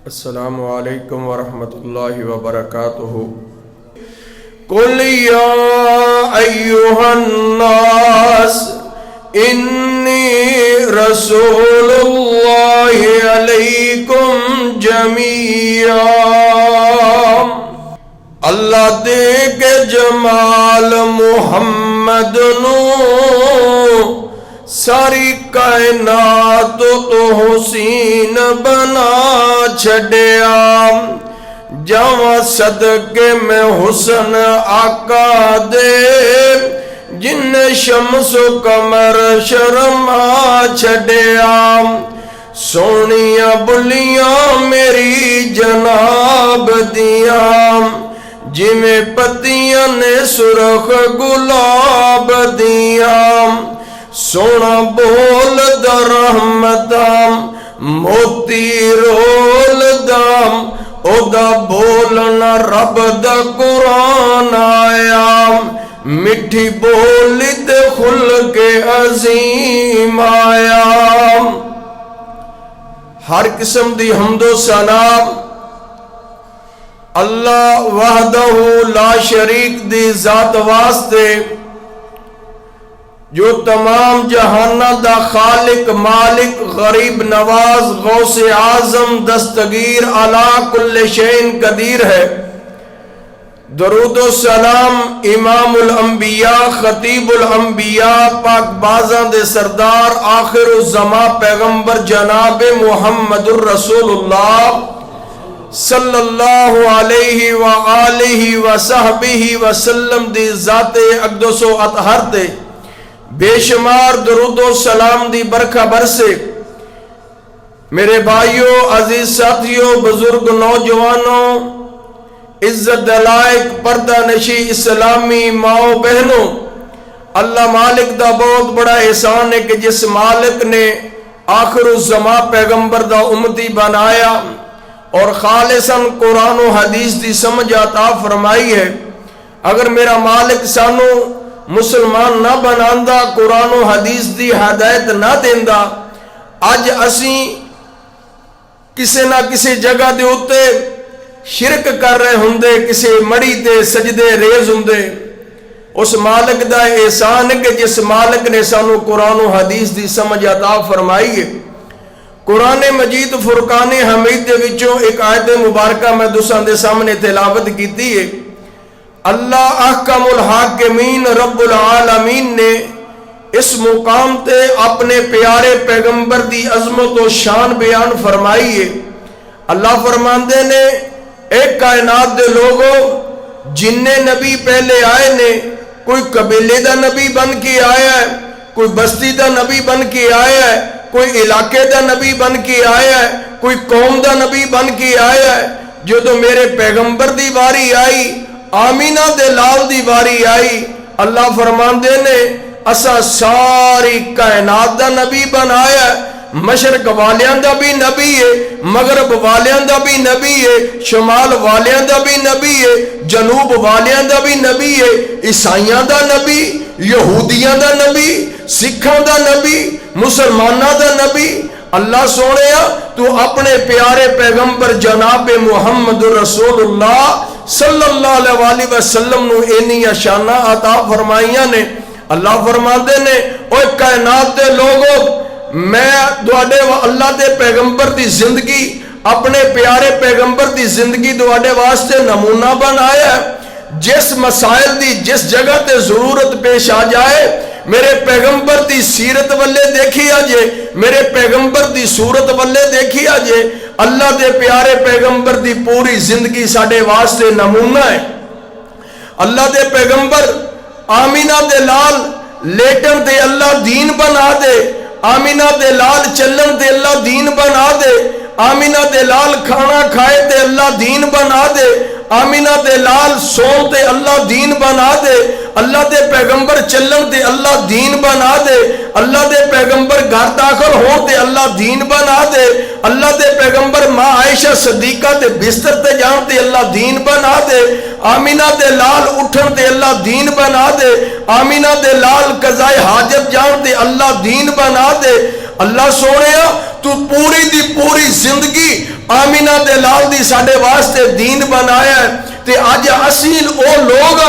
السلام علیکم ورحمۃ اللہ وبرکاتہ۔ قل یا ایہا الناس انی رسول اللہ علیکم جمیعا۔ اللہ دے کے جمال محمد نو ساری کائنات تو حسین بنا چھڑیا۔ جاواں صدقے میں حسن آقا دے، جن شمس و قمر شرما چھڑیا۔ سونیاں بلیاں میری جناب دیاں، جویں پتیاں نے سرخ گلاب دیاں۔ سونا بول دا رحمتاں موتی رول دام، او دا بولنا رب دا قرآن آیا۔ مٹھی بولی تے خلق عظیم آیا۔ ہر قسم دی حمد و ثنا اللہ وحدہ لا شریک دی ذات واسطے، جو تمام جہانہ دا خالق مالک غریب نواز غوث اعظم دستگیر علی کل شیء قدیر ہے۔ درود و سلام امام الانبیاء خطیب الانبیاء پاک بازاں دے سردار آخر الزمان پیغمبر جناب محمد الرسول اللہ صلی اللہ علیہ وآلہ وصحبہ وسلم دی ذات اقدس و اطہر تے بے شمار درود و سلام دی برکھا برسے۔ میرے بھائیوں، عزیز ساتھیوں، بزرگ نوجوانوں، عزت دلائق پردہ نشی اسلامی ماؤں بہنوں، اللہ مالک دا بہت بڑا احسان ہے کہ جس مالک نے آخر الزمان پیغمبر دا امتی بنایا اور خالصاً قرآن و حدیث دی سمجھ عطا فرمائی ہے۔ اگر میرا مالک سانو مسلمان نہ بناندا، قرآن و حدیث دی ہدایت نہ دیندا، اج اسیں کسی نہ کسی جگہ دے اتے شرک کر رہے ہوندے، کسی مڑی تے سجدے ریز ہوندے۔ اس مالک دا احسان ہے کہ جس مالک نے سانو قرآن و حدیث دی سمجھ عطا فرمائی ہے۔ قرآن مجید فرقان حمید دے وچوں ایک آیت مبارکہ میں دوسروں دے سامنے تلاوت کیتی ہے۔ اللہ احکم الحاکمین رب العالمین نے اس مقام تے اپنے پیارے پیغمبر دی عظمت و شان بیان فرمائی ہے۔ اللہ فرماندے نے، ایک کائنات دے لوگوں، جننے نبی پہلے آئے نے، کوئی قبیلے دا نبی بن کے آیا ہے، کوئی بستی دا نبی بن کے آیا ہے، کوئی علاقے دا نبی بن کے آیا ہے، کوئی قوم دا نبی بن کے آیا ہے۔ جو تو میرے پیغمبر دی باری آئی، آمینہ دے لال دی باری آئی، اللہ فرماندے نے اسا ساری کائنات دا نبی بنایا ہے۔ مشرق والیاں دا بھی نبی ہے، مغرب والیاں دا بھی نبی ہے، شمال والیاں دا بھی نبی ہے، جنوب والیاں دا بھی نبی ہے، عیسائیاں دا نبی، یہودیاں دا نبی، سکھاں دا نبی، مسلماناں دا نبی۔ اللہ سونیا تو اپنے پیارے پیغمبر جناب محمد رسول اللہ صلی اللہ علیہ وسلم نو اینیاں شانہ عطا فرمائیاں نے۔ اللہ فرماندے نے، اوہ کائنات دے لوگوں، میں دوڑے اللہ دے پیغمبر دی زندگی، اپنے پیارے پیغمبر دی زندگی دوڑے واسطے نمونہ بنایا ہے۔ جس مسائل دی جس جگہ تے ضرورت پیش آ جائے، میرے پیغمبر دی سیرت والے دیکھی آجے، میرے پیغمبر دی صورت والے دیکھی آجے۔ اللہ دے پیارے پیغمبر دی پوری زندگی ساڑے واسطے نمونہ ہے۔ اللہ دے پیغمبر آمینہ دے لال لیٹن دے اللہ دین بنا دے، آمینہ دے لال چلن دے اللہ دین بنا دے، آمینہ دے لال کھانا کھائے تے اللہ دین بنا دے، آمینہ دے لال سون تے اللہ دین بنا دے، اللہ دے پیغمبر چلن تے اللہ دین بنا دے، اللہ دے پیغمبر گھر داخل ہون تے اللہ دین بنا دے، اللہ دے پیغمبر ماں عائشہ صدیقہ تے بستر تے جان تے اللہ دین بنا دے، آمینہ دے لال اٹھن تے اللہ دین بنا دے، آمینہ دے لال قضائے حاجت جان تے اللہ دین بنا دے۔ اللہ سونیا تو پوری دی پوری زندگی آمینہ دے لال دی ساڈے واسطے دین بنایا ہے تے اج اصل او لوگ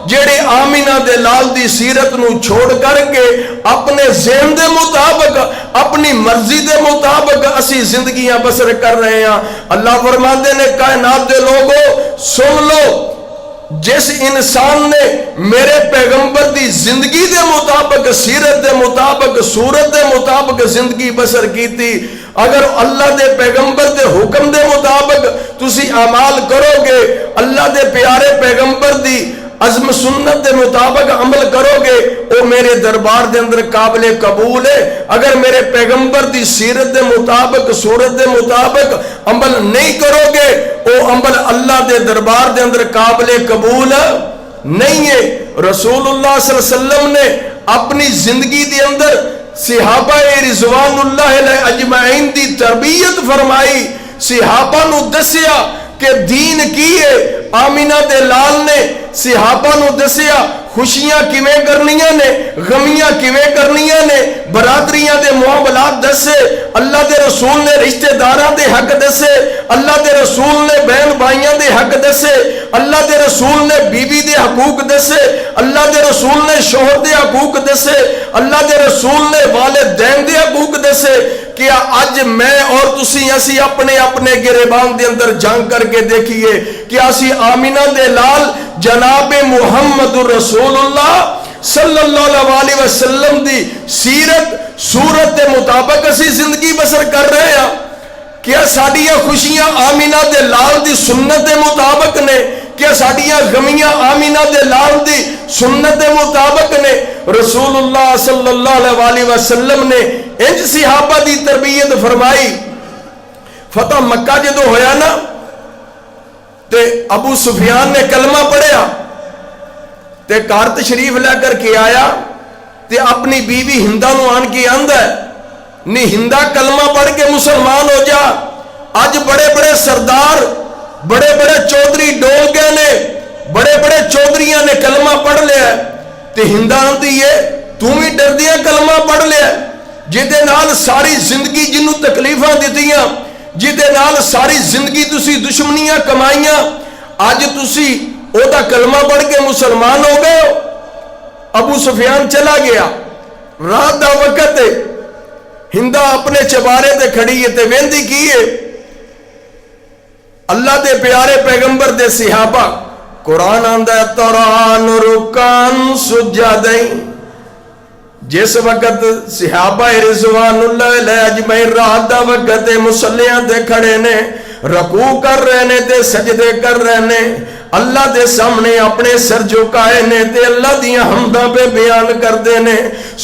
جڑے آمینہ دے لال دی سیرت نو چھوڑ کر کے اپنے ذہن دے مطابق اپنی مرضی دے مطابق اسی زندگیاں بسر کر رہے ہیں. اللہ فرماتے نے کائنات دے لوگوں سن لو جس انسان نے میرے پیغمبر دی زندگی دے مطابق سیرت دے مطابق صورت دے مطابق زندگی بسر کی تھی اگر اللہ دے پیغمبر دے حکم دے مطابق تسی اعمال کرو گے اللہ دے پیارے پیغمبر دی عزم سنت دے مطابق عمل کرو گے وہ میرے دربار دے اندر قابل قبول ہے. اگر میرے پیغمبر دی سیرت دے مطابق صورت دے مطابق عمل نہیں کرو گے وہ عمل اللہ دے دربار دے اندر قابل قبول نہیں ہے. رسول اللہ صلی اللہ علیہ وسلم نے اپنی زندگی دے اندر صحابہ رضوان اللہ علیہ اجمعین دی تربیت فرمائی, صحابہ نو دسیا کہ دین کی ہے. آمینہ دے لال نے صحابہ نو دسیا خوشیاں کیویں کرنیاں نے غمیاں کیویں کرنیاں نے, برادریاں دے معاملات دسے, اللہ دے رسول نے رشتہ داراں دے حق دسے, اللہ دے رسول نے بہن بھائیاں دے حق دسے, اللہ دے رسول نے بیوی دے حقوق دسے, اللہ دے رسول نے شوہر دے حقوق دسے, اللہ دے رسول نے والدین دے حقوق دسے. کیا اج میں اور تسی اسی اپنے اپنے گریبان دے اندر جنگ کر کے دیکھیے کہ اسی آمینہ دے لال جناب محمد رسول اللہ صلی اللہ علیہ وسلم دی سیرت صورت دے مطابق اسی زندگی بسر کر رہے ہیں؟ کیا ساڈیاں خوشیاں آمینہ دے لال دی سنت دے مطابق نے؟ کیا ساڈیاں غمیاں آمینہ دے لال دی سنت دے مطابق نے؟ رسول اللہ صلی اللہ علیہ وسلم نے انج صحابہ دی تربیت فرمائی. فتح مکہ جدو ہویا نا تے ابو سفیان نے کلمہ پڑھیا تے گھر تشریف لے کر کے آیا تے اپنی بیوی ہندا نو آن کے آندا ہے نہیں ہندا کلمہ پڑھ کے مسلمان ہو جا. اج بڑے بڑے سردار بڑے بڑے چودھری ڈول گئے نے, بڑے بڑے چودھریاں نے کلمہ پڑھ لیا تے ہندا آندی ہے تو بھی ڈردیاں کلمہ پڑھ لیا جہدے نال ساری زندگی جنوں تکلیفاں دتیاں جہدے نال ساری زندگی تسی دشمنیاں کمائیاں اج تسی او دا کلمہ پڑھ کے مسلمان ہو گئے ہو. ابو سفیان چلا گیا, رات دا وقت ہے, ہندا اپنے چبارے تے کھڑی ہے تے ویندی کی ہے اللہ دے پیارے پیغمبر دے صحابہ. قرآن آندا ہے تران رکان سجدین. جس وقت صحابہ رضوان اللہ علیہ اجمعین رات دا وقت مصلیاں تے کھڑے نے, رکوع کر رہے نے تے سجدے کر رہے نے, اللہ دے سامنے اپنے سر جھکائے نے تے اللہ دیاں حمداں پہ بیان کر دے نے.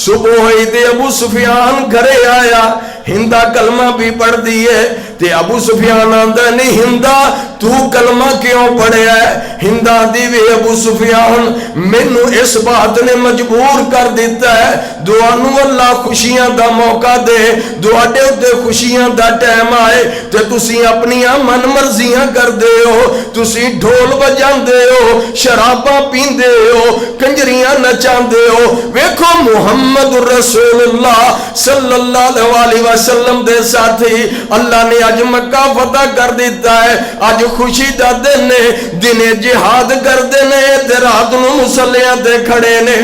صبح ہوئی تے ابو سفیان گھرے آیا, ہندا کلمہ بھی پڑھ دیئے تے ابو سفیان آندہ نہیں ہندا تو کلمہ کیوں پڑھے ہے؟ ہندا دیوے ابو سفیان مینوں اس بات نے مجبور کر دیتا ہے دوانو اللہ خوشیاں دا موقع دے, دوڑے اتے خوشیاں دا ٹائم آئے تے تسی اپنیاں من مرضیاں کر دے ہو, تسی ڈھول بجان دے ہو, شراباں پین دے ہو, کنجریاں نچان دے ہو. ویکھو محمد رسول اللہ صلی اللہ علیہ وسلم دے ساتھی اللہ نے اج مکہ فتح کر دیتا ہے. اج خوشی دا دن نے, دن جہاد کر دے نے تے رات نو مصلیاں تے کھڑے نے.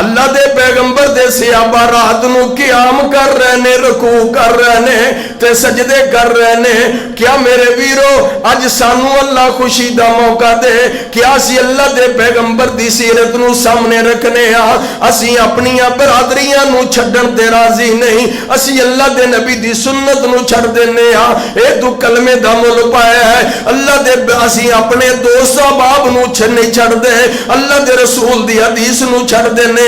اللہ دے پیغمبر دے صحابہ رات نو قیام کر رہے نے, رکوع کر رہے نے تے سجدے کر رہے نے. کیا میرے ویرو اج سانو اللہ خوشی دا موقع دے کیا اسی اللہ دے پیغمبر دی سیرت نو سامنے رکھنے ہاں, اسی اپنیاں برادریاں نو چھڈن تے راضی نہیں, اسی اللہ دے نبی دی سنت نو چھڈ دینے ہاں. اے تو کلمے دا مول پایا ہے اللہ دے, اسی اپنے دوست احباب نو نہیں چھڈ دے, اللہ دے رسول دی حدیث نو چھڈ دینے,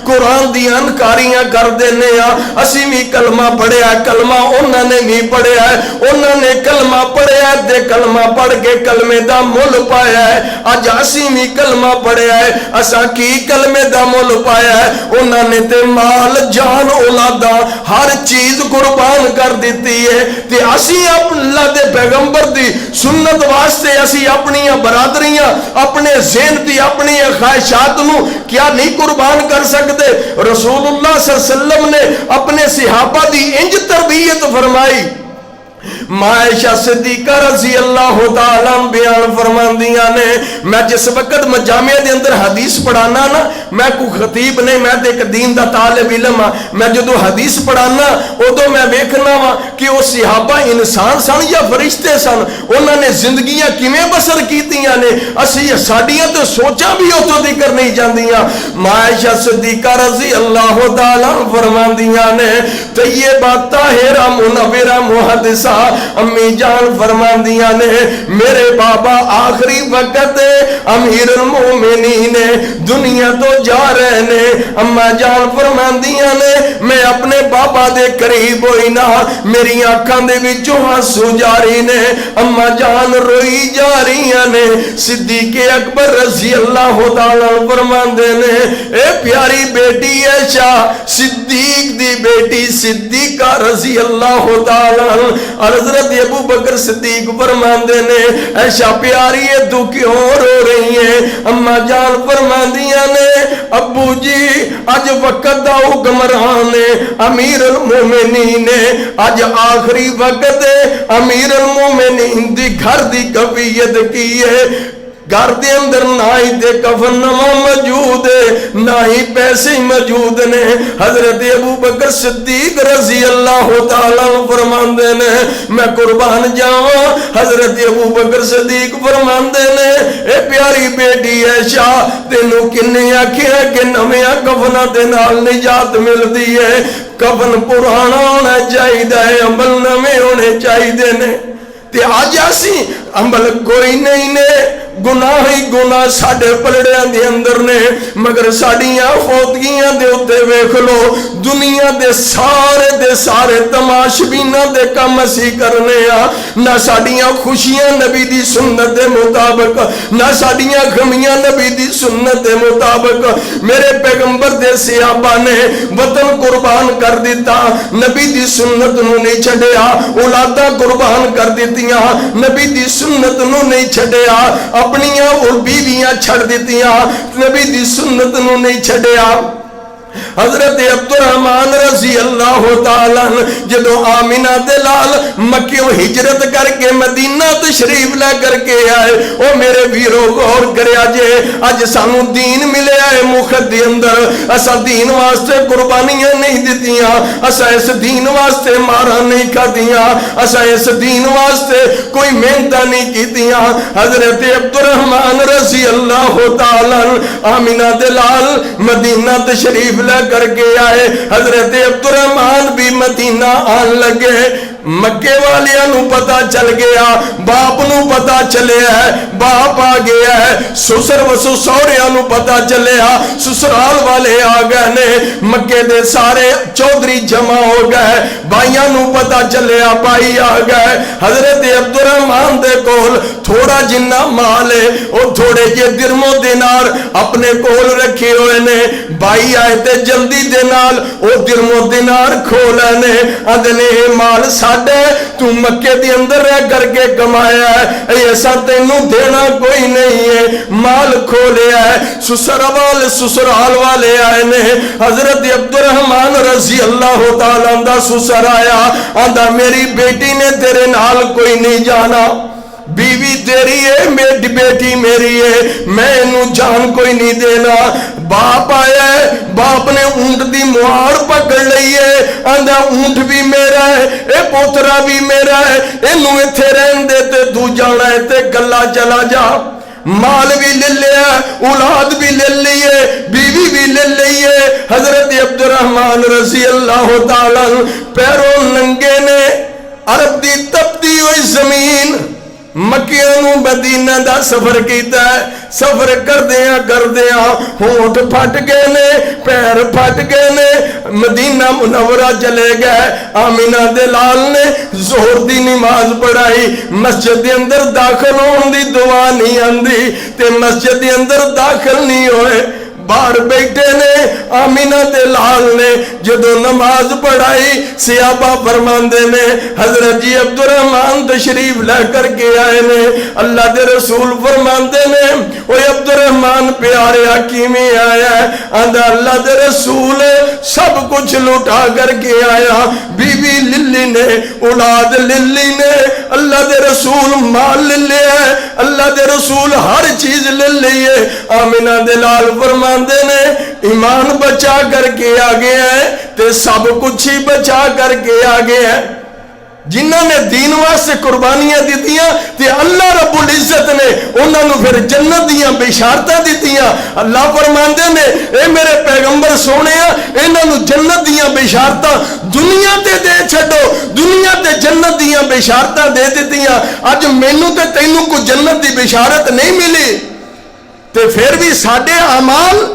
قرآن دی انکاریاں کر دینے ہاں. اسی بھی کلمہ پڑھیا ہے, کلمہ انہوں نے بھی پڑھیا ہے, انہوں نے کلمہ پڑھیا ہے تے کلمہ پڑھ کے کلمے دا مول پایا ہے. اج اسی بھی کلمہ پڑھیا ہے, اساں کی کلمے دا مول پایا ہے؟ انہوں نے تے مال جان اولاداں ہر چیز قربان کر دیتی ہے تے اسی اللہ دے پیغمبر دی سنت واسطے اسی اپنی برادریاں اپنے ذہن دی اپنی خواہشات نو کیا نہیں قربان بیان کر سکتے. رسول اللہ صلی اللہ علیہ وسلم نے اپنے صحابہ دی انج تربیت فرمائی. عائشہ صدیقہ رضی اللہ تعالیٰ بیان فرماندیاں نے میں جس وقت مجامع دے اندر حدیث پڑھانا نا, میں کوئی خطیب نہیں, میں تے ایک دین دا طالب علم ہاں, میں جدو حدیث پڑھانا ادو میں ویکھنا وا کہ وہ صحابہ انسان سن یا فرشتے سن, انہوں نے زندگیاں کیویں بسر کیتیاں نے, اسی ساڈیاں تو سوچاں بھی اتوں تیکر نہیں جاندیاں. عائشہ صدیقہ رضی اللہ تعالیٰ فرماندیاں نے طیبہ طاہرہ منورہ محدثہ امی جان فرماندیاں نے میرے بابا آخری وقت امیر المومنین دنیا تو جا رہے نے. اما جان فرماندیاں نے میں اپنے بابا دے قریب ہوئی نا, میری آنکھاں دے وچوں آنسو جاری نے. اما جان روئی جا رہی نے. صدیق اکبر رضی اللہ تعالیٰ فرماندے نے اے پیاری بیٹی عائشہ صدیق دی بیٹی صدیقہ رضی اللہ تعالیٰ. حضرت ابو بکر صدیق فرماندے نے عائشہ پیاری ہے تو کیوں رو رہی ہے؟ اما جان فرماندیاں نے ابو جی اج وقت دا حکمران ہے امیر المومنین ہے, اج آخری وقت ہے امیر المومنین دی گھر دی کفیت کی ہے. گھر دے اندر نہ ہی تے کفن نواں موجود ہے نہ ہی پیسے موجود نے. حضرت ابو بکر صدیق رضی اللہ تعالیٰ فرماندے نے میں قربان جاواں. حضرت ابو بکر صدیق فرماندے نے اے پیاری بیٹی عائشہ تینوں کنے آکھیا کہ نویاں کفناں دے نال نجات ملدی ہے؟ کفن پرانا ہونا چاہیے, عمل نویں ہونے چاہیے نے. تے آج اسی عمل کوئی نہیں نے, گناہ ہی گناہ ساڑے پلڑیاں دے اندر نے. مگر ساڑیاں فوتگیاں دے اتے ویکھ لو دنیا دے سارے تماشبینہ دے کم اسی کرنے ہاں. نہ ساڑیاں خوشیاں نبی دی سنت دے مطابق, نہ ساڑیاں غمیاں نبی دی سنت دے مطابق. میرے پیغمبر دے صحابہ نے وطن قربان کر دیتا, نبی دی سنت نو نہیں چھڑیا. اولاداں قربان کر دیتیاں, نبی دی سنت نو نہیں چھڑیا. اپنیاں اور بیویاں چھڑ دیتیاں, نبی دی سنت نو نہیں چھڑیا. حضرت عبدالرحمن رضی اللہ تعالیٰ جدو آمینہ دلال مکیوں ہجرت کر کے مدینہ تشریف لے کر کے آئے. او میرے ویرو غور کریا جے اج سانو دین ملے آئے مخد دی اندر, اسا دین واسطے قربانیاں نہیں دیتیاں, اسا اس دین واسطے مارا نہیں کھاتیاں, اسا اس دین واسطے کوئی محنت نہیں کیتیاں. حضرت عبدالرحمن رضی اللہ تعالیٰ آمینہ دلال مدینہ تشریف لے کر کے آئے. حضرت عبدالرحمن بھی مدینہ آن لگے. مکے والیاں نو پتا چل گیا, باپ نو پتا چلے ہے, باپ آ گیا ہے. سسر و سسوریاں نو پتا چلے ہے, سسرال والے آ گئے نے. مکے دے سارے چودھری جمع ہو گئے, بھائیاں نو پتا چلے ہے, بھائی آ گئے. حضرت عبدالرحمن دے کول تھوڑا جنہ مال ہے اور تھوڑے جے درم و دینار اپنے کول رکھے ہوئے نے. بھائی آئے تے جلدی دے نال او درم و دینار کھولا نے. ادنے مال تو مکے دی اندر رہ کر کے کمایا ہے, ایسا تینوں دینا کوئی نہیں ہے, مال کھولیا ہے. سسرال والے آئے نے. حضرت عبدالرحمن رضی اللہ تعالیٰ دا سسر آیا, آندہ میری بیٹی نے تیرے نال کوئی نہیں جانا, بیوی تیری ہے, میری بیٹی میری ہے, میں انہوں جان کوئی نہیں دینا. باپ آیا ہے, باپ نے اونٹ دی مہار پکڑ لئی ہے, آندھا اونٹ بھی میرا ہے, اے پوترا بھی میرا ہے, انہوں اتھے رہن دیتے تو جانا ہے تے گلہ چلا جا. مال بھی لے لیا, اولاد بھی لے لیے, بیوی بھی لے لیے. حضرت عبدالرحمن رضی اللہ تعالیٰ پیروں ننگے نے عرب دی تپتی ہوئی زمین مکیوں مدینہ دا سفر کیتا ہے. سفر کردیاں ہونٹ پھٹ گئے نے, پیر پھٹ گئے نے, مدینہ منورہ چلے گئے. آمینہ دلال نے ظہر دی نماز پڑھائی, مسجد دے اندر داخل ہون دی دعا نہیں آندی تے مسجد دے اندر داخل نہیں ہوئے. باہر بیٹھے نے آمینہ دے لال نے جدو نماز پڑھائی صحابہ فرماندے نے حضرت جی عبد الرحمن تشریف لے کر کے آئے نے اللہ دے رسول فرماندے نے اوے عبد الرحمن پیارے حکیمی آیا ہے آندہ اللہ دے رسول سب کچھ لٹا کر کے آیا بی بی للی نے اولاد للی نے اللہ دے رسول مال لے لیا ہے اللہ دے رسول ہر چیز لے لی ہے آمینہ دلال فرماندے نے ایمان بچا کر کے آگے ہیں تے سب کچھ ہی بچا کر کے آگے ہیں جنہوں نے دین واسطے قربانیاں دیتیاں تے اللہ رب العزت نے انہوں نے پھر جنت دیاں بشارتاں دیتیاں اللہ فرماندے نے اے میرے پیغمبر سونے انہوں نے جنت دیاں بشارتاں دنیا تے دے چھڑو دنیا تے جنت دیاں بشارتاں دے دیتیاں آج مینوں تے تینوں کو جنت دی بشارت نہیں ملی تے پھر بھی ساڈے اعمال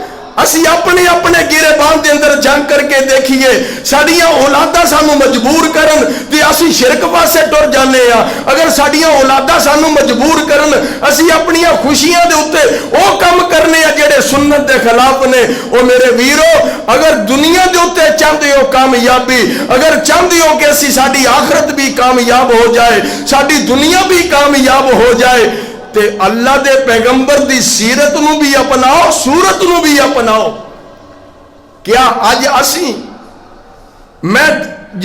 اسی اپنے اپنے گیرے بان دے اندر جنگ کر کے دیکھیے ساڑیاں اولادہ سانو مجبور کرن تے اسی شرک پاسے ٹر جانے ہیں اگر ساڑیاں اولادہ سانو مجبور کرن اسی اپنی خوشیاں دے ہوتے او کم کرنے ہیں جڑے سنت دے خلاف نے او میرے ویرو اگر دنیا دے ہوتے چاہتے ہو کامیابی اگر چاہتے ہو کہ اسی ساڑی آخرت بھی کامیاب ہو جائے ساڑی دنیا بھی کامیاب ہو جائے تے اللہ دے پیغمبر دی سیرت نو بھی اپناؤ صورت نو بھی اپناؤ کیا آج اسی میں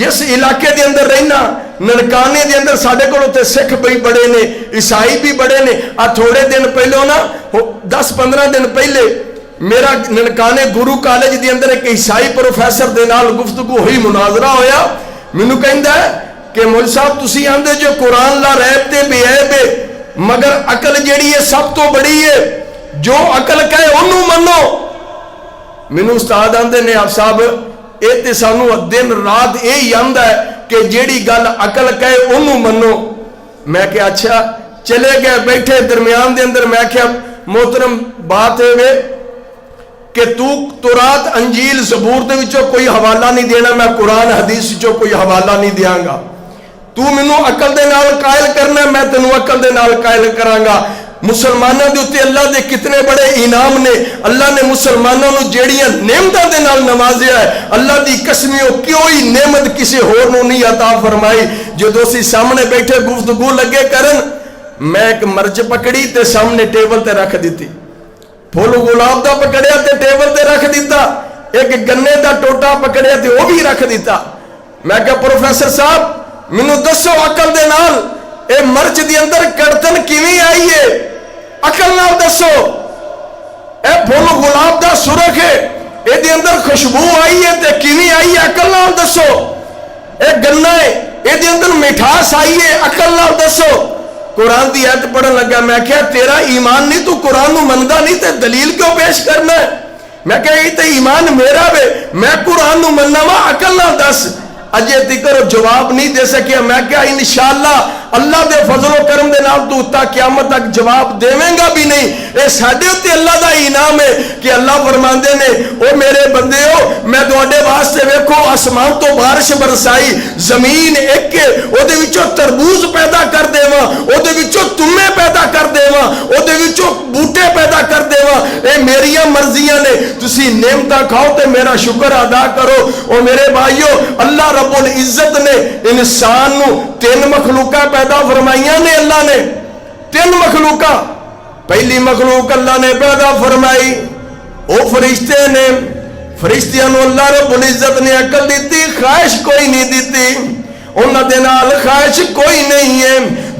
جس علاقے دے اندر رہنا ننکانے دے اندر ساڑھے کو تے سکھ بھی بڑے نے عیسائی بھی بڑے نے تھوڑے دن پہلے نا 10-15 دن پہلے میرا ننکانے گرو کالج دے اندر ایک عیسائی پروفیسر دے نال گفتگو ہوئی مناظرہ ہویا مینوں کہندا ہے کہ مول صاحب تسی آندے جو قرآن لا ریب تے بے عیب ہے مگر عقل جیڑی ہے سب تو بڑی ہے جو عقل کہے انہوں منو مینوں استاد آندے نے آپ صاحب اے تے سانو دن رات اے ہی آندا ہے کہ جیڑی گل عقل کہے انہوں منو میں کہ اچھا چلے گئے بیٹھے درمیان دے اندر میں کہ محترم بات ہے وے کہ تورات انجیل زبور دے وچوں کوئی حوالہ نہیں دینا میں قرآن حدیث وچوں کوئی حوالہ نہیں دیاں گا تو منو عقل دے نال قائل کرنا ہے میں تینوں عقل دے نال قائل کرانگا مسلمانوں دے اتے اللہ دے کتنے بڑے انعام نے اللہ نے مسلمانوں نو جیڑیاں نعمتاں دے نال نوازیا ہے اللہ دی قسمیوں کوئی نعمت کسی ہور نو نہیں عطا فرمائی جو دوسری سامنے بیٹھے گفتگو لگے کرن میں ایک مرچ پکڑی تے سامنے ٹیبل تے رکھ دیتی پھول گلاب دا پکڑیا تے ٹیبل تے رکھ دیتا ایک گنے دا ٹوٹا پکڑیا تے وہ بھی رکھ دیتا میں کہا پروفیسر صاحب منو دسو عقل دے نال اے مرچ دی اندر کڑتن کیویں آئی ہے عقل نال دسو اے پھول گلاب دا سرخ ہے اے دی اندر خوشبو آئی ہے تے کیویں آئی ہے عقل نال دسو اے گنا ہے اے دی اندر مٹھاس آئی ہے عقل نال دسو قرآن دی آیت پڑھن لگا میں کہا تیرا ایمان نہیں تو قرآن نو مندا نہیں تے دلیل کیوں پیش کرنا ہے میں کہا یہ تے ایمان میرا وے میں قرآن نو مننا وا عقل نال دس اجے تکر جواب نہیں دے سکیا میں کہا انشاءاللہ اللہ دے فضل و کرم دے نال تو تا قیامت تک جواب دیویں گا بھی نہیں اے ساڈے تے اللہ دا انعام ہے کہ اللہ فرماندے نے او میرے بندیو میں تواڈے واسطے ویکھو آسمان تو بارش برسائی زمین ایک او دے وچوں تربوز پیدا کر دیواں او دے وچوں تمے پیدا کر دیواں او دے وچوں بوٹے پیدا کر دیواں اے میریاں مرضیاں نے تسی نعمتاں کھاؤ تے میرا شکر ادا کرو او میرے بھائیو اللہ رب العزت نے انسان نو 3 مخلوقاں پیدا فرمائیاں نے اللہ نے 3 مخلوقاں پہلی مخلوق اللہ نے پیدا فرمائی او فرشتے نے فرشتیاں نو اللہ رب العزت نے عقل دیتی خواہش کوئی نہیں دیتی انہاں دے نال خواہش کوئی نہیں ہے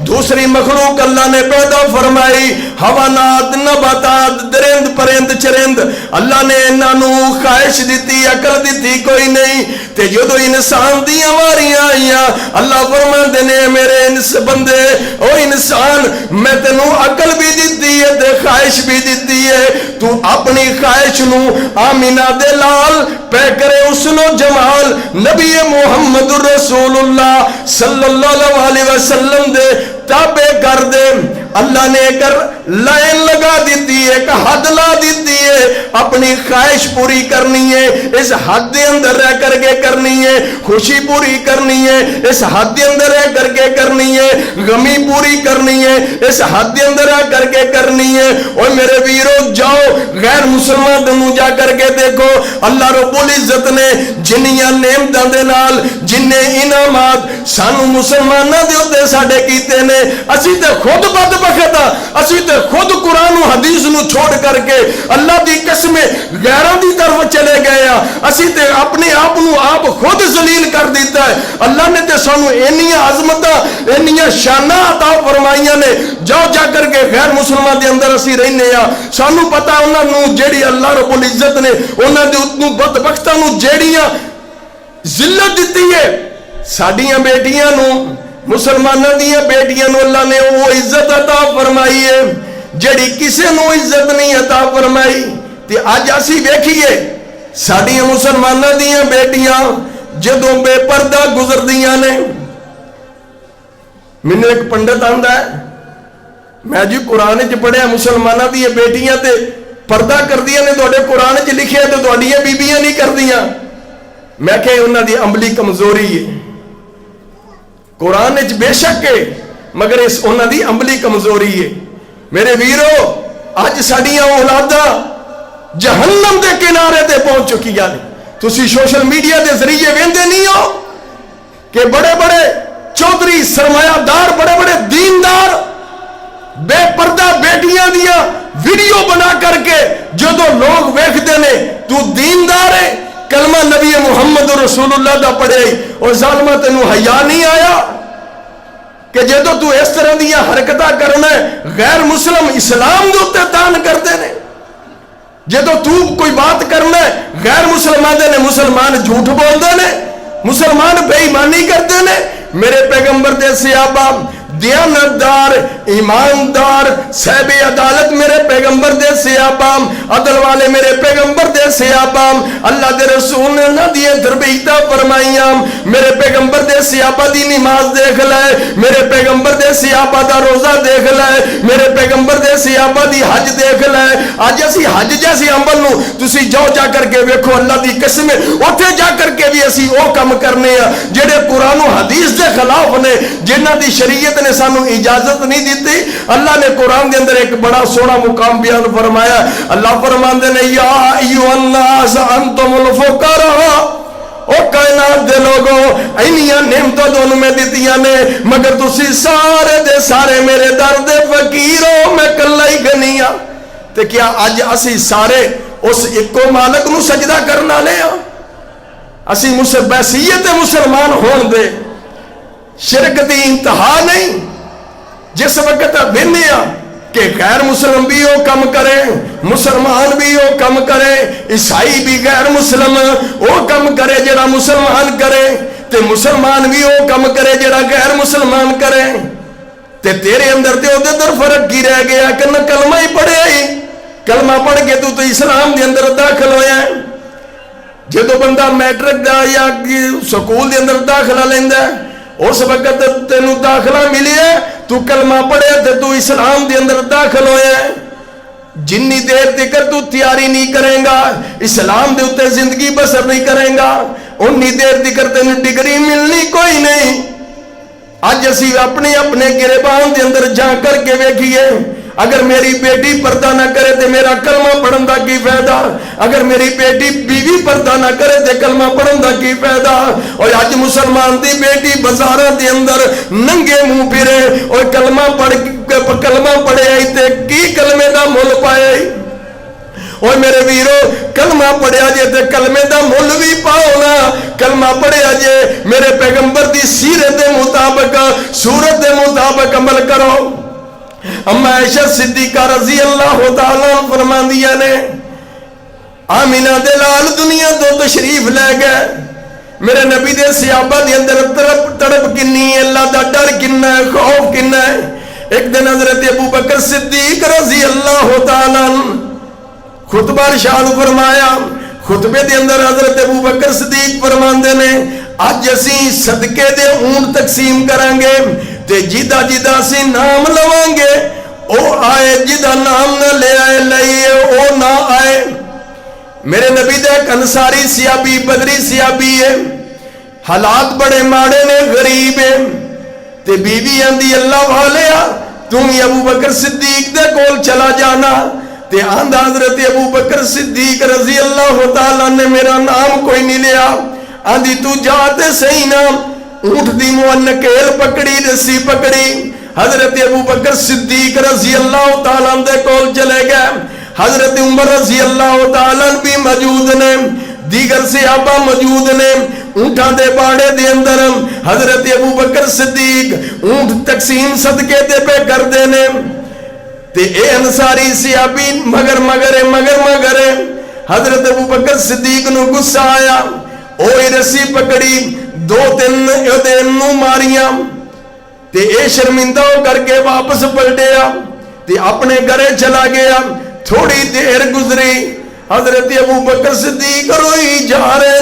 دوسری مخلوق اللہ نے پیدا فرمائی حیوانات نباتات درند پرند چرند اللہ نے انہاں نو خواہش دیتی عقل دیتی کوئی نہیں تے جدو انسان دیاں واریاں آئیاں اللہ فرماندے نے میرے انس بندے او انسان میں تینوں عقل بھی دیتی ہے تے خواہش بھی دیتی ہے تو اپنی خواہش نو آمینہ دے لال پہ کرے اس نو جمال نبی محمد رسول اللہ صلی اللہ علیہ وسلم دے تابع کر دے اللہ نے کر لائن لگا دیتی ہے، ایک حد لا دیتی ہے، اپنی خواہش پوری کرنی ہے اس حد دے اندر رہ کر کے کرنی ہے، خوشی پوری کرنی ہے اس حد دے اندر رہ کر کے کرنی ہے، غمی پوری کرنی ہے اس حد دے اندر رہ کر کے کرنی ہے۔ اور میرے ویرو جاؤ غیر مسلمان دنوں جا کر کے دیکھو اللہ رب العزت نے جنیاں نعمتاں دے نال جننے انعامات سانو مسلماناں دے اوتے ساڈے کیتے نے، اسی تے خود بدبخت ہاں، اسی تے خود قرآن و حدیث نو چھوڑ کر کے اللہ دی قسم غیراں دی طرف چلے گئے ہاں، اسی تے اپنے آپ نو آپ خود ذلیل کر دیتا ہے۔ اللہ نے تے سانو اینیاں عظمتاں اینیاں شاناں عطا فرمائیاں نے، جاؤ جا کر کے غیر مسلمان دے اندر اسی رہنے ہاں، سانو پتہ انہاں نو جیڑی اللہ رب العزت نے انہاں دے اتنوں بدبختاں نو جیڑیاں ذلت دیتی ہے، ساڈیاں بیٹیاں نو مسلمانوں دیاں بیٹیاں نو اللہ نے وہ عزت عطا فرمائی ہے جیڑی کسے نو عزت نہیں عطا فرمائی۔ تے اج اسی ویکھیے ساڈیاں مسلمانوں دیاں بیٹیاں جدوں بے پردہ گزردیاں نے، مینوں ایک پنڈت آندا ہے میں جی قرآن وچ پڑھیا مسلمانوں دیاں بیٹیاں تے پردہ کردیاں نے، تواڈے قرآن وچ لکھیا تے تواڈیاں بیبییاں نہیں کردیاں۔ میں کہ انہاں دی عملی کمزوری ہے، قرآن وچ بے شک ہے مگر اس انہاں دی عملی کمزوری ہے۔ میرے ویرو اج ساڈیاں اولاداں جہنم دے کنارے تے پہنچ چکیاں نے۔ تسی سوشل میڈیا دے ذریعے ویندے نہیں ہو کہ بڑے بڑے چودھری سرمایہ دار بڑے بڑے دیندار بے پردہ بیٹیاں دیا ویڈیو بنا کر کے جدو لوگ ویکھدے نے تو دیندار ہے، کلمہ نبی محمد رسول اللہ دا پڑھے اور ظالمہ تینوں حیا نہیں آیا کہ جدو تو اس طرح دیا حرکتہ کرنا ہے غیر مسلم اسلام دے اوتے تان کردے نے، جدو تو کوئی بات کرنا ہے غیر مسلمان دے نے مسلمان جھوٹ بول دے نے، مسلمان بے ایمانی کرتے نے۔ میرے پیغمبر دے صحابہ دیانتدار ایماندار صاحب عدالت میرے پیغمبر دے صحابہ عدل والے میرے پیغمبر دے صحابہ اللہ دے رسول نے نہ دیے تربیتاں فرمائیاں۔ میرے پیغمبر دے صحابہ دی نماز دیکھ لائے، میرے پیغمبر دے صحابہ دا روزہ دیکھ لائے، میرے پیغمبر دے صحابہ دی حج دیکھ لائے۔ آج اسی حج جیسی عمل نو تسی جاؤ جا کر کے ویکھو اللہ دی قسم اوتھے جا کر کے بھی اسی او کم کرنے ہیں جڑے قرآن و حدیث دے خلاف نے، جنہاں دی شریعت نے سانو اجازت نہیں دیتی۔ اللہ نے قرآن دے اندر ایک بڑا سونا مقام بیان فرمایا، اللہ فرماندے نے یا ایھا الناس انتم الفقراء، او کائنات دے لوگوں اینیاں نعمتاں دونوں میں دیتیاں نے مگر تسی سارے دے سارے میرے در دے فقیر ہو، میں کلا ہی غنی ہاں۔ تے کیا اج اسی سارے اس اکو مالک نو سجدہ کرنا لے ہاں؟ اسی بحثیت مسلمان ہون دے شرک دی انتہا نہیں، جس وقت ویندے ہاں کہ غیر مسلم بھی وہ کم کرے، مسلمان بھی وہ کم کرے، عیسائی بھی غیر مسلم وہ کم کرے جڑا مسلمان کرے، تے مسلمان بھی وہ کم کرے جڑا غیر مسلمان کرے، تے تیرے اندر تے اودے در فرق کی رہ گیا کہ نہ کلمہ ہی پڑھے ہی، کلمہ پڑھ کے تو اسلام دے اندر داخل ہویا ہے۔ جدو بندہ میٹرک دا یا سکول دے اندر داخلہ لیندا ہے اس وقت تینوں داخلہ ملی ہے، تو کلمہ پڑھے تے تو اسلام دے اندر داخل ہویا ہے۔ جنی دیر تک تو تیاری نہیں کریں گا اسلام دے اتے زندگی بسر نہیں کریں گا انی دیر تک تینوں ڈگری ملنی کوئی نہیں۔ آج اسی اپنے اپنے گریبان دے اندر جا کر کے ویکھیے، اگر میری بیٹی پردہ نہ کرے تے میرا کلمہ پڑھن دا کی فائدہ، اگر میری بیٹی بیوی پردہ نہ کرے تے کلمہ پڑھن دا کی فائدہ۔ اور آج مسلمان دی بیٹی بازاراں دے اندر ننگے منہ پھرے اور کلمہ پڑھے آئی تے کی کلمے دا مول پائے۔ اور میرے ویرو کلمہ پڑھیا جے تے کلمے دا مول بھی پاؤ نا، کلمہ پڑھیا جے میرے پیغمبر دی سیرت دے مطابق سورت دے مطابق عمل کرو۔ اما عائشہ صدیقہ رضی اللہ تعالیٰ فرماندیاں نے آمینہ دے لال دنیا تو تشریف لے گئے، میرے نبی دے صحابہ دے اندر تڑپ کنی ہے، اللہ دا ڈر کننا ہے، خوف کننا ہے۔ ایک دن حضرت ابو بکر صدیق رضی اللہ تعالیٰ خطبہ ارشاد فرمایا، خطبے دے اندر حضرت ابو بکر صدیق فرماندے نے اج اسی صدقے دے اونٹ تقسیم کریں گے تے جیدہ جیدہ سی نام لوانگے او آئے جدا نام نہ لے آئے لئیے او نہ آئے. میرے نبی دے ایک انصاری سیابی بدری سیابی ہے, حالات بڑے ماڑے نے, غریب ہے, تے بی بی آندی اللہ والیا تم ہی ابو بکر صدیق دے کول چلا جانا. تے آندہ حضرت ابو بکر صدیق رضی اللہ تعالیٰ نے میرا نام کوئی نہیں لیا. آندی تو جاتے صحیح نام. اونٹ دی نکیل پکڑی, رسی پکڑی, حضرت ابو بکر صدیق رضی اللہ تعالیٰ دے کول چلے گئے. حضرت عمر رضی اللہ تعالیٰ بھی موجود نے, دیگر صحابہ موجود نے. اونٹاں دے باڑے دے اندر حضرت ابو بکر صدیق اونٹ تقسیم صدقے دے پہ کر دینے. تے اے انصاری صحابی مگر حضرت ابو بکر صدیق نو غصہ آیا. اوہ رسی پکڑی, دو تین ادین نو ماریاں. تے اے شرمندہ ہو کر کے واپس پلٹیا تے اپنے گھرے چلا گیا. تھوڑی دیر گزری, حضرت ابو بکر صدیق روئی جا رہے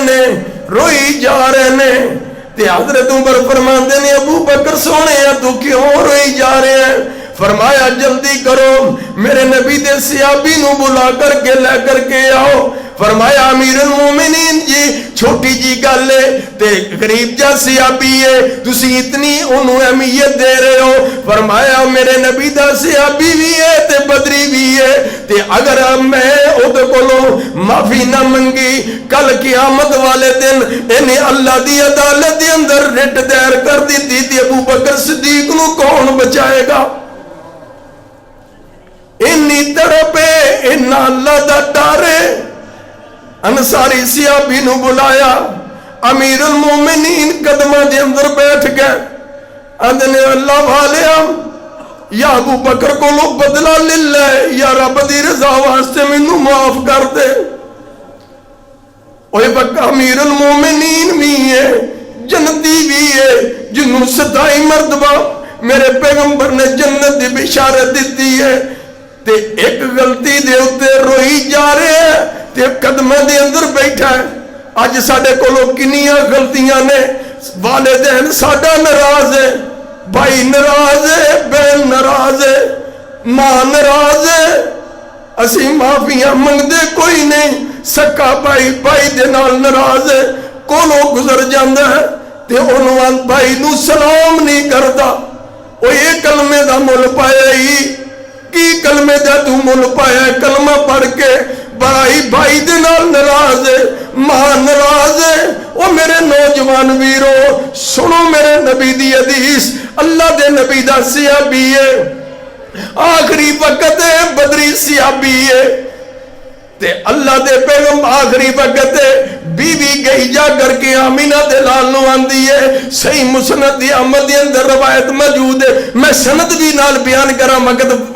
نے. تے حضرت عمر فرماندے نے ابو بکر سونے تو کیوں روئی جا رہے ہیں؟ فرمایا جلدی کرو, میرے نبی دے صحابی نو بلا کر کے لے کر کے آؤ. فرمایا امیر المومنین جی چھوٹی جی گل ہے تے غریب جا صحابی ہے, تسی اتنی انہوں اہمیت دے رہے ہو. فرمایا میرے نبی دا صحابی بھی ہے تے بدری بھی ہے, تے اگر میں اودے کولوں معافی نہ منگی کل قیامت والے دن انہیں اللہ دی عدالت دے اندر رٹ دیر کر دیتی تے ابو بکر صدیق نو کون بچائے گا؟ انی تڑپے انہا اللہ دا ڈارے. انصاری صحابی نو بلایا, امیر المومنین قدمہ دے اندر بیٹھ گئے. اندنے اللہ والیا یا ابو بکر کو لو بدلہ للہ یا رب دی رضا واسطے منو معاف کر دے. اوہ بکا امیر المومنین بھی ہے, جنتی بھی ہے, جنہوں 27 مرتبہ میرے پیغمبر نے جنت دی بشارت دیتی ہے. تے ایک غلطی دے اتے روئی جا رہے ہیں تے قدمہ دے اندر بیٹھا ہے. آج ساڑھے کو لوگ کنیاں غلطیاں نے. والدین ساڑھا نراز ہے, بھائی نراز ہے, بہن نراز ہے, ماں نراز ہے. اسی معافیاں منگ دے کوئی نہیں, سکا بھائی دے نال نراز ہے. کولو گزر جاندہ ہے تے انوان بھائی نو سلام نہیں کرتا. وہ یہ کلمے دا مل پایا ہی کی کلمے دا تو مل پایا ہے. کلمہ پڑھ کے بھائی دے نال نراز ہے, ماں نراز ہے. او میرے نوجوان ویرو سنو میرے نبی دی حدیث. اللہ دے نبی دا صحابی ہے, آخری وقت ہے, بدری صحابی ہے. تے اللہ دے پیغمبر آخری وقت ہے, بی بی گئی جا کر کے آمینہ دے لال نو آندی ہے. صحیح مسند دی احمد دی اندر روایت موجود ہے. میں سند بھی نال بیان کرا,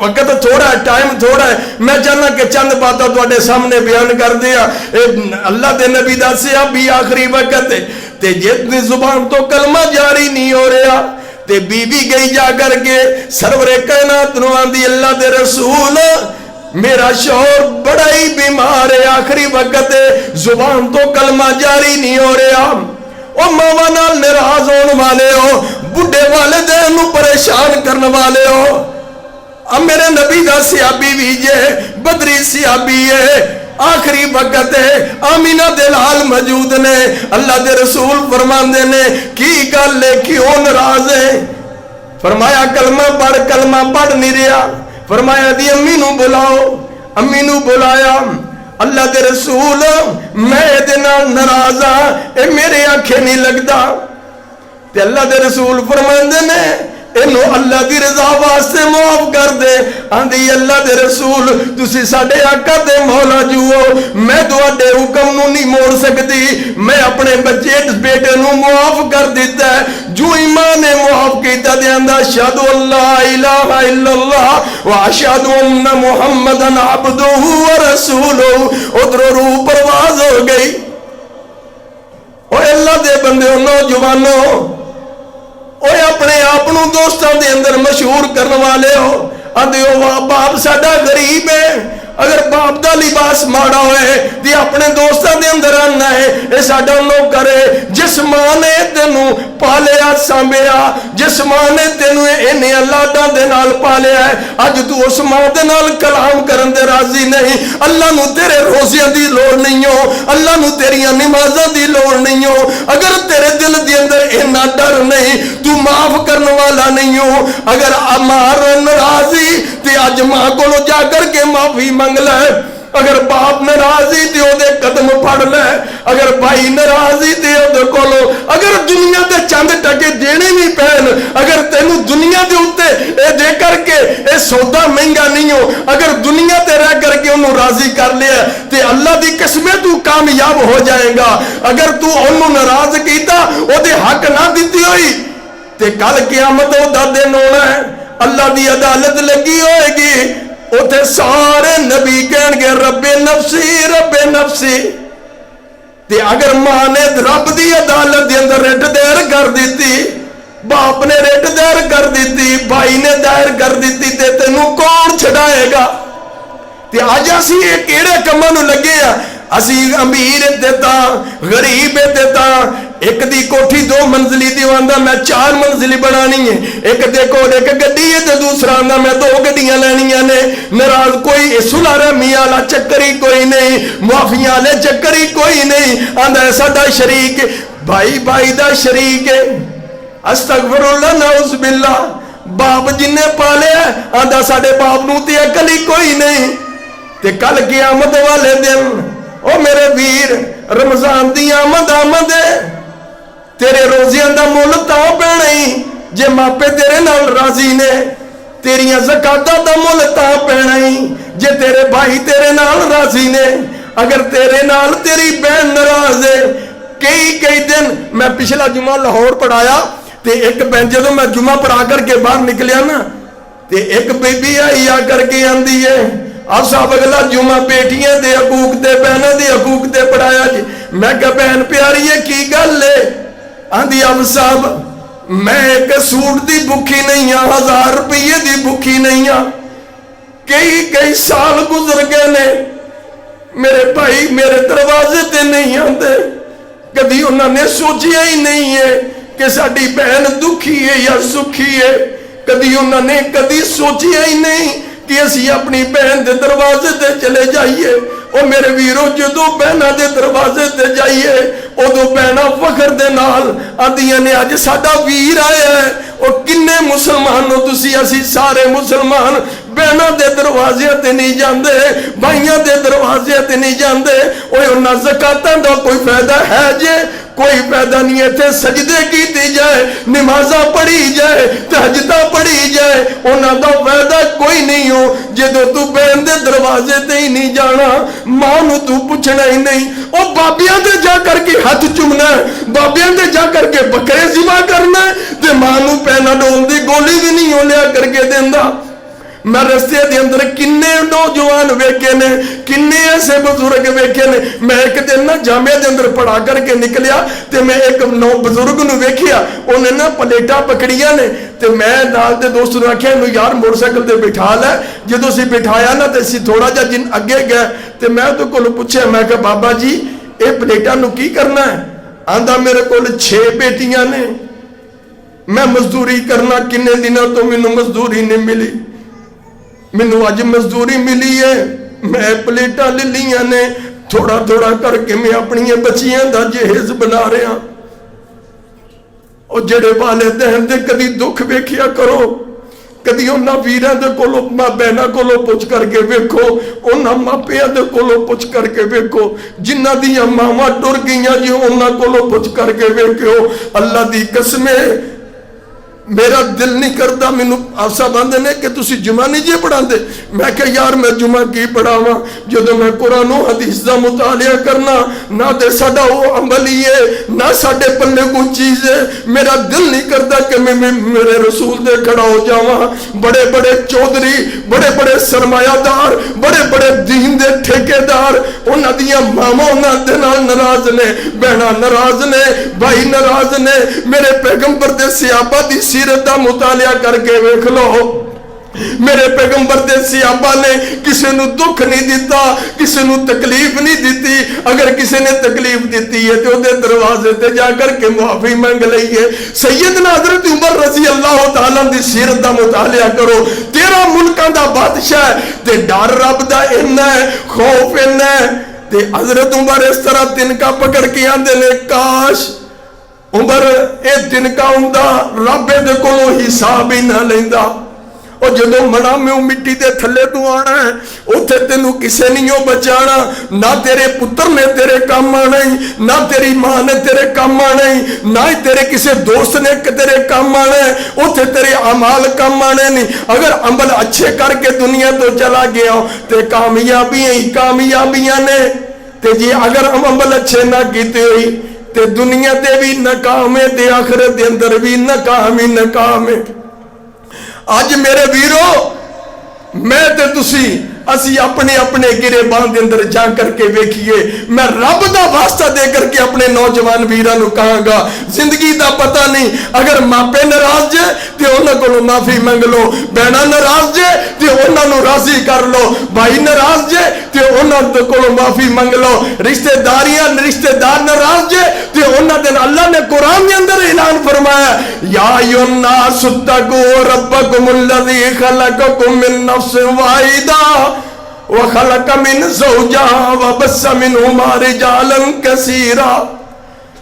وقت تھوڑا ہے, ٹائم تھوڑا ہے. میں چاہنا کہ چند باتاں تواڈے سامنے بیان کر دیا. اللہ دے نبی دا صحابی آخری وقت ہے تے جتنی زبان تو کلمہ جاری نہیں ہو رہا تے بی بی گئی جا کر کے سرور کائنات نو آندی اللہ دے رسول میرا شوہر بڑا ہی بیمار ہے, آخری وقت ہے, زبان تو کلمہ جاری نہیں ہو رہا. او ماما نال ناراض ہون والے ہو, بڈھے والدین نو پریشان کرنے والے ہو. اب میرے نبی دا صحابی بھی جے, بدری صحابی ہے, آخری وقت ہے, آمینہ دلال موجود نے. اللہ دے رسول فرماندے نے کی گل ہے, کیوں ناراض ہے؟ فرمایا کلمہ پڑھ نہیں رہا. فرمایا دی امی نو بلاؤ. امی نو بلایا. اللہ دے رسول میں دینا ناراض ہاں, اے میرے آنکھیں نہیں لگتا. تے اللہ دے رسول فرماندے نے انہوں اللہ دی رضا واسطے معاف کر دے. آندھی اللہ دے رسول تسی ساڑھے آقا دے مولا جوو, میں تواڈے حکم نو نہیں موڑ سکتی. میں اپنے بچے بیٹے نو معاف کر دیتا ہے. جو ایمان نے معاف کیتا دے اندہ اشہدو اللہ الہ الا اللہ و اشہدو ان محمدن عبدہ و رسولہ. ادھر روح پرواز ہو گئی. اوہ اللہ دے بندے نوجوانوں, اوہ اپنے آپنوں دوستان دے اندر مشہور کرنے والے ہو. آدھے باپ ساڑھا غریب ہے, اگر باپ دا لباس ماڑا ہوئے تے اپنے دوستاں دے اندر آنا ہے اے ساڈا نوکر ہے. جس ماں نے تینوں پالیا سامیا, جس ماں نے تینوں انہیں اولاداں دے نال پالیا ہے, اج تو اس ماں دے نال کلام کرن دے راضی نہیں. اللہ نو تیرے روزیاں دی لوڑ نہیں ہو, اللہ نو تیریاں نمازاں دی لوڑ نہیں ہو. اگر تیرے دل دے اندر اتنا ڈر نہیں, تو معاف کرنے والا نہیں ہو. اگر ماں ناراضی تے اج ماں کولوں جا کر کے معافی منگ لے. اگر باپ ناراضی تے او دے قدم پھڑ لے. اگر بھائی ناراضی تے او دے کولوں, اگر دنیا تے چند ٹکے دینے نہیں پین, اگر تینوں دنیا دے اوتے اے دے کر کے اے سودا مہنگا نہیں ہو, اگر دنیا تے رہ کر کے انہوں راضی کر لیا تے اللہ دی قسمیں تو کامیاب ہو جائے گا. اگر تو انہوں ناراض کیتا او دے حق نہ دیتی ہوئی تے کل قیامت او دا دن ہونا ہے, اللہ دی عدالت لگی ہوئے گی. اوتھے سارے نبی کہن گے رب نفسی رب نفسی. تے اگر ماں نے رب دی عدالت دے اندر رٹ دیر کر دیتی, باپ نے رٹ دیر کر دیتی, بھائی نے دیر کر دیتی, تے تینوں کون چھڑائے گا؟ تے آج اسی ایک ایڑے کماں نو لگے ہیں. اسی امیر دیتا غریب دیتا, ایک دی کوٹھی 2 منزلی دیواندا میں 4 منزلی بنانی ہے, ایک دیکھو ایک گڈی ہے تے دوسرا آندا میں 2 گڈیاں لینیاں نے. ناراض کوئی صلح رحمی والا چکر ہی کوئی نہیں, معافیاں والے چکر ہی کوئی نہیں. آندا ہے ساڈا شریک بھائی بھائی دا شریک ہے, استغفر اللہ نعوذ باللہ. باپ جن نے پالے آندا ساڈے باپ نو تے عقل ہی کوئی نہیں. تے کل قیامت والے دن او میرے ویر رمضان دی آمد ہے, تیرے روزیاں دا مول تاں پینا ہی جے ماپے تیرے نال راضی نے. تیریاں زکاتاں دا مول تاں پینا ہی جے تیرے بھائی تیرے نال راضی نے. اگر تیرے نال تیری بہن ناراض ہے, کئی دن میں پچھلا جمعہ لاہور پڑھایا تے ایک بہن جدوں میں جمعہ پڑھا کر کے باہر نکلیا نا تے ایک بی بی آئی آ کر کے آندی ہے اب صاحب اگلا جمعہ بیٹیاں دے حقوق دے بہنوں دے حقوق دے پڑھایا جی. میں کہا بہن پیاری ہے کی گل ہے؟ آندھی اب صاحب میں ایک سوٹ دی بھوکی نہیں ہاں, 1000 روپیے دی بھوکی نہیں ہاں. کئی سال گزر گئے نے, میرے بھائی میرے دروازے تے نہیں آندے. کبھی انہوں نے سوچیا ہی نہیں ہے کہ ساڈی بہن دکھی ہے یا سکھی ہے. کبھی انہوں نے کبھی سوچیا ہی نہیں کہ اسی اپنی بہن دے دروازے تے چلے جائیے. او میرے ویرو جدو بہنہ دے دروازے تے جائیے ادو بہنہ فخر دے نال آدیاں نے اج ساڈا ویر آیا ہے. اور کنے مسلمان ہو تسی؟ اسی سارے مسلمان بہنہ دے دروازے تے نہیں جاندے, بھائیاں دے دروازے تے نہیں جاندے. اوے انہاں زکاتاں دا کوئی فائدہ ہے جے؟ کوئی فائدہ نہیں ہے. تے سجدے کیتی جائے, نمازاں پڑھی جائے, تہجداں پڑھی جائے, انہاں دا فائدہ کوئی نہیں ہو جدو تو بہن دے دروازے تے ہی نہیں جانا, ماں نو تو پوچھنا ہی نہیں. او بابیاں تے جا کر کے ہاتھ چومنا ہے, بابیاں تے جا کر کے بکرے ذبح کرنا ہے, تے ماں نو پینا ڈول دی گولی بھی نہیں ہو لیا کر کے دیندا. میں رستے دے اندر کنے نوجوان ویکھے نے, کنے ایسے بزرگ ویکھے نے. میں ایک دن نا جامعہ دے اندر پڑھا کر کے نکلیا تے میں ایک نو بزرگ نو ویکھیا, انہیں نا پلیٹاں پکڑیاں نے تے میں نال دے دوست نو آکھیا نو یار موٹر سائیکل تے بٹھا لے. جدوں سی بٹھایا نا تے سی تھوڑا جا جن اگے گئے تے میں تو کول پوچھیا, میں کہ بابا جی اے پلیٹاں نو کی کرنا ہے؟ آندا میرے کول 6 بیٹیاں نے, میں مزدوری کرنا کنے دنوں تو مینوں مزدوری نہیں ملی, مینوں اج مزدوری ملی ہے, میں پلیٹاں لے لیاں نے, تھوڑا تھوڑا کر کے میں اپنی بچیاں دا جہیز بنا رہا. اور جڑے والدین دے کدی دکھ ویکھیا کرو, کدی انہاں ویراں دے کولوں بہناں کولوں پوچھ کر کے ویکھو, انہاں ماپیاں دے کولوں پوچھ کر کے ویکھو, جنہاں دیاں ماواں ٹر گئیاں جی انہاں کولوں پوچھ کر کے ویکھو. اللہ دی قسم میرا دل نہیں کرتا. مینوں آسا باندھے نے کہ تسی جمعہ نہیں جی پڑھا دے. میں کہ یار میں جمعہ کی پڑھاواں جدو میں قرآن و حدیث دا مطالعہ کرنا نہ تے ساڈا وہ عمل ہی ہے نہ ساڈے پلے کوئی چیز ہے. میرا دل نہیں کرتا کہ میں میرے رسول دے کھڑا ہو جاواں. بڑے بڑے چودھری, بڑے بڑے سرمایہ دار, بڑے بڑے دین دے ٹھیکے دار, انہاں دیاں ماواں انہاں دے نال ناراض نے, بہناں ناراض نے, بھائی ناراض نے. میرے پیغمبر دے صحابہ دی سیرت دا مطالعہ کر کے ویکھ لو, میرے پیغمبر دے صحابہ نے کسی نو دکھ نہیں دیتا، کسی نو تکلیف نہیں دیتی، اگر کسی نے تکلیف دیتی ہے تو دے دروازے تے جا کر کے معافی مانگ لئیے۔ سیدنا حضرت عمر رضی اللہ تعالیٰ دی سیرت دا مطالعہ کرو، 13 ملکاں دا بادشاہ ہے تے ڈر رب دا انہا ہے، خوف انہا ہے تے حضرت عمر اس طرح تنکا پکڑ کے آندے نے کاش عمر اے تنکا ہوندہ رب دے کولو حساب ہی نہ لیندہ، اور جدو منا میں مٹی دے تھلے تو آنا ہے اتھے تینوں کسے نہیں بچانا، نہ تیرے پتر نے تیرے کام آنا ہی، نہ تیری ماں نے تیرے کام آنا ہی، نہ ہی تیرے کسے دوست نے تیرے کام آنا ہے، اتھے تیرے عمال کام آنے نہیں۔ اگر عمل اچھے کر کے دنیا تو چلا گیا ہو تے کامیابیاں ہی کامیابیاں نے، تے جی اگر عمل اچھے نہ کیتے ہوئی تے دنیا تے بھی ناکام ہے تے آخرت دے اندر بھی ناکام ہی ناکام ہے۔ آج میرے ویرو میں تے تسی اسی اپنے اپنے گرے باندھ اندر جا کر کے ویکھیے، میں رب دا واسطہ دے کر کے اپنے نوجوان ویران نو کہاں گا زندگی دا پتہ نہیں، اگر ماپے ناراض جے تے انہاں کولوں معافی منگ لو، بہناں ناراض جے تے انہاں نو راضی کر لو، بھائی ناراض جے تے انہاں کولوں معافی منگ لو، رشتہ دار ناراض جے تے انہاں دے اللہ نے قرآن دے اندر اعلان فرمایا یا ایھا الناس اتقوا ربکم الذی خلقکم من نفس واحدہ وخلق من زوجہا وبث منہما رجالا کثیرا۔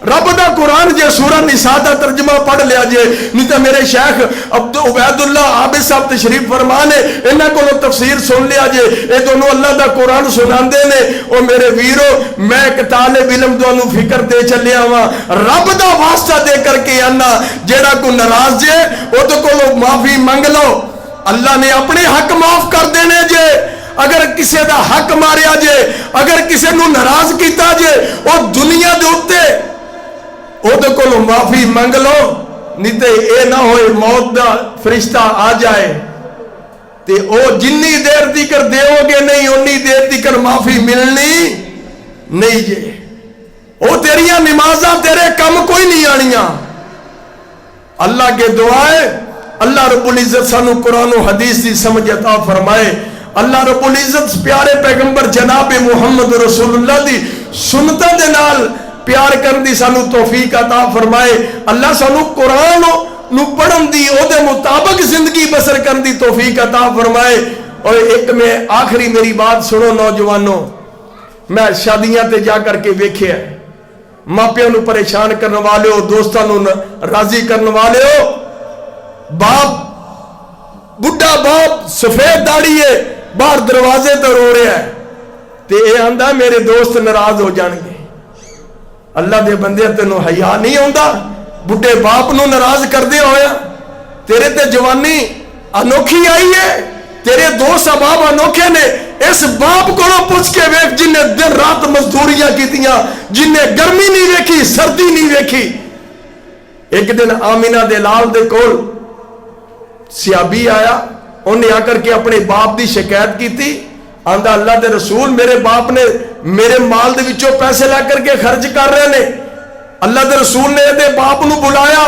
رب دا قرآن جے سورہ نساء دا ترجمہ پڑھ لیا جے، نہیں تو میرے شیخ عبید اللہ عابد صاحب تشریف فرمانے انہاں کو تفسیر سن لیا جے، اے دونوں اللہ دا قرآن سناندے نے۔ او میرے ویرو میں ایک طالب علم دونوں فکر دے چلے آواں، رب دا واسطہ دے کر کے آنا جیڑا کو ناراض جے او تو کو معافی منگ لو، اللہ نے اپنے حق معاف کر دینے جے۔ اگر کسی دا حق ماریا جے، اگر کسی نو ناراض کیتا جے، او دنیا دے اتے او دے کولو معافی منگ لو، نہیں تے اے نہ ہوئے موت دا فرشتہ آ جائے تے او جنی دیر دیکر دیو گے نہیں انی دیر دیکر معافی ملنی نہیں جے، او تیریاں نمازاں تیرے کم کوئی نہیں آنیاں۔ اللہ کے دعائے اللہ رب العزت سانو قرآن و حدیث دی سمجھ عطا فرمائے، اللہ رب العزت پیارے پیغمبر جناب محمد رسول اللہ دی سنتہ دے نال پیار کرن دی سانو توفیق عطا فرمائے، اللہ سانو قرآن نو پڑھن دی او دے مطابق زندگی بسر کرن دی توفیق عطا فرمائے۔ اور ایک میں آخری میری بات سنو نوجوانوں، میں شادیاں تے جا کر کے ویکھے ہے، ماپیوں نو پریشان کرنے والے ہو، دوستاں نو راضی کرنے والے ہو، باپ بڑھا باپ سفید داڑھی ہے باہر دروازے تے رو رہا ہے تے اے آندا میرے دوست ناراض ہو جان گے۔ اللہ دے بندے تینوں حیا نہیں ہوندا بڑھے باپ نو ناراض کر دے ہویا؟ تیرے تے جوانی انوکھی آئی ہے، تیرے دوست احباب انوکھے نے، اس باپ کو پوچھ کے ویکھ جن نے دن رات مزدوریاں کیتیاں، جن نے گرمی نہیں ویکھی سردی نہیں ویکھی۔ ایک دن آمینہ دے لال دے کول سیابی آیا، انہیں آ کر کے اپنے باپ دی شکایت کی تھی، آندہ اللہ دے رسول میرے باپ نے میرے مال دے وچوں پیسے لا کر کے خرچ کر رہے نے۔ اللہ دے رسول نے دے باپ نو بلایا،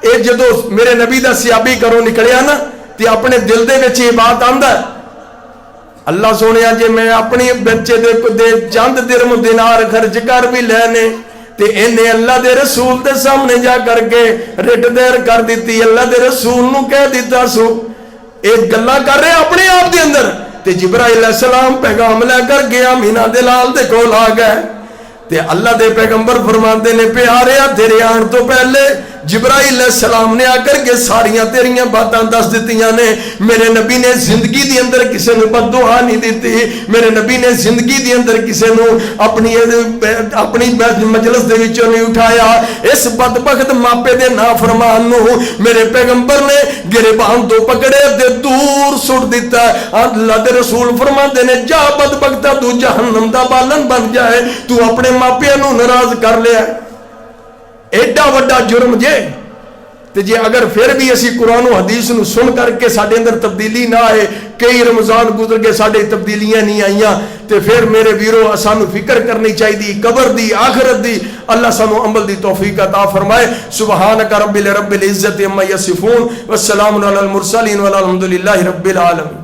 اے جدو میرے نبی دا سیابی کرو نکلیا نا تے اپنے دل دے وچ یہ بات آندا ہے اللہ سونیا جے میں اپنی بچے دے چند درم دینار خرچ کر بھی لینے تے انہیں اللہ دے رسول دے سامنے جا کر کے رٹ دیر کر دیتی، اللہ دے رسول نو کہہ دیتا سو ایک گلہ کر رہے اپنے آپ دے اندر تے جبرائیل علیہ السلام پیغام لے کر گیا مینا دے لال دے کول آ گئے تے اللہ دے پیغمبر فرماندے نے پیاریا تیرے آن تو پہلے جبرائیل علیہ السلام نے آ کر کے ساریاں تیریاں باتاں دس دیتیاں نے۔ میرے نبی نے زندگی دی اندر کسے نو بد دعا نہیں دیتی، میرے نبی نے زندگی دی اندر کسے نو اپنی مجلس دے وچوں نہیں اٹھایا۔ اس بدبخت ماپے دے نافرمان نو میرے پیغمبر نے گریبان تو پکڑے دے دور سٹ دیتا۔ اللہ دے رسول فرماندے نے جا بدبختا تو جہنم دا بالن بن جائے، تو اپنے ماپے نو ناراض کر لیا۔ ایڈا وڈا جرم جے تے جے اگر پھر بھی اسی قرآن و حدیث نو سن کر کے ساڈے اندر تبدیلی نہ آئے، کئی رمضان گزر کے ساڈے تبدیلیاں نہیں آئیاں، تے پھر میرے ویرو سانو فکر کرنی چاہیے قبر دی، آخرت دی۔ اللہ سانو عمل دی توفیق عطا فرمائے۔ سبحانک رب العزت عما یصفون والسلام علی المرسلین والحمد للہ رب العالمین۔